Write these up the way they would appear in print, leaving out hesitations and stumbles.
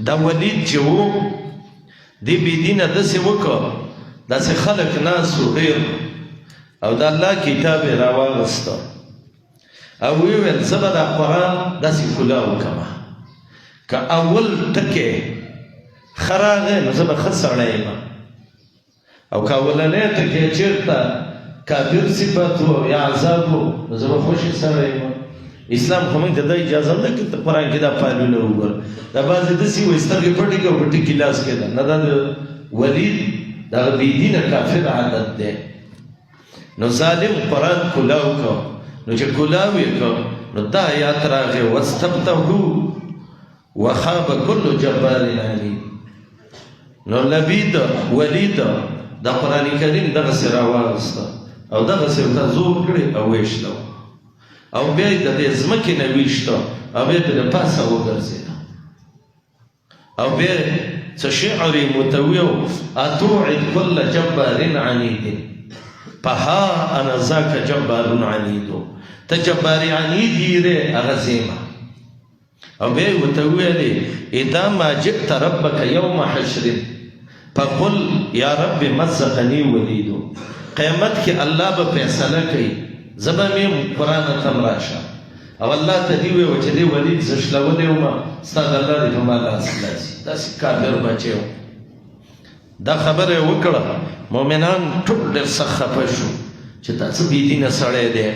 دا ولید چې و دی بېدینه داسې وکړه داسې خلک ناست و ډېر او د الله کتاب یې راواغسته او ویې ویل زه به دا قرآن داسې کلا وکړمه که اول ټکی ښه راغی نو زه به ښه سړی یم او که اولنی ټکی چېرته کافر صفت و یا عذاب و نو زه به خوشې سړی یم اسلام خو موږ ته دا اجازه نه کړي ته قرآن کې دا پایلونه وګوره دا بعضې داسې وایي سترګې پټې کړه او په ټکي لاس کې ده نه دا د ولید دغه بېدینه کافر عادت دی نو ظالم قرآن کلاو که نو چې کلاو یې که نو دا آیات راغی واستفتحوا وخاب کل جبار عنید نو لبید ولید د قرآن کریم دغسې راواغسته او دغسې ورته زور کړی او ویشته او بیا یې د دې ځمکې نه ویشته او بیا یې د پاسه وګرځېده او بیا څه شعر یې ورته ویو اتوعد کل جبار عنید فها انا ذاک جبار عنید ته جبار عنید یې هغه زیمه او بیا یې ورته ویلې اذا ما جئت ربک یوم حشر فقل یا رب مزقنی ولید قیامت کې الله به فیصله کوي زه به مې قرآن ته راشه او الله ته دې وویل چې دې ولید زه شلولی ومه ستا د الله دې په ما لاس خلاصي داسې کافر بچی و دا خبره یې وکړه مؤمنان ټول ډېر سخت خفه شو چې دا څه بېدینه سړی دی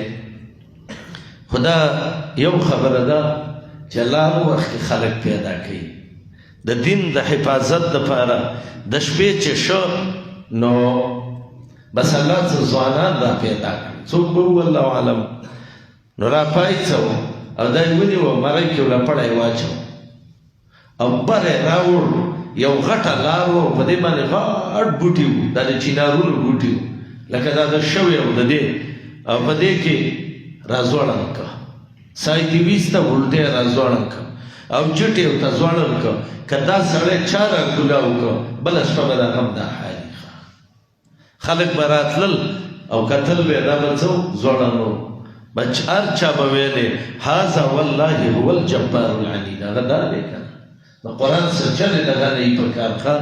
خو دا یو خبره ده چې الله هر وخت کې خلک پیدا کوي د دین د حفاظت دپاره د شپې چې شه نو بس الله څه ځوانان را پیدا کړي څوک به و الله عالم نو را پاڅو او دا یې ونیوه مرۍ کې ورله پړی واچو او بر یې راوړ یو غټه لار و په دې باندې غټ بوټي وو دا د چینارونو بوټي وو لکه دا د شوی او د دې او په دې کې راځوړن که سای دې ویسته ولټې راځوړن که او جټ یې ورته ځوړن که که دا سړی چا را کولاو که بله شپه به د غم دا حالي خلک به راتلل او کتل به دا به څه ځوړن و بچ هر چا به ویلې هذا والله هو الجبار العنید هغه دا دی که نه د قرآن سرچلې دغه نه یې په کار ښه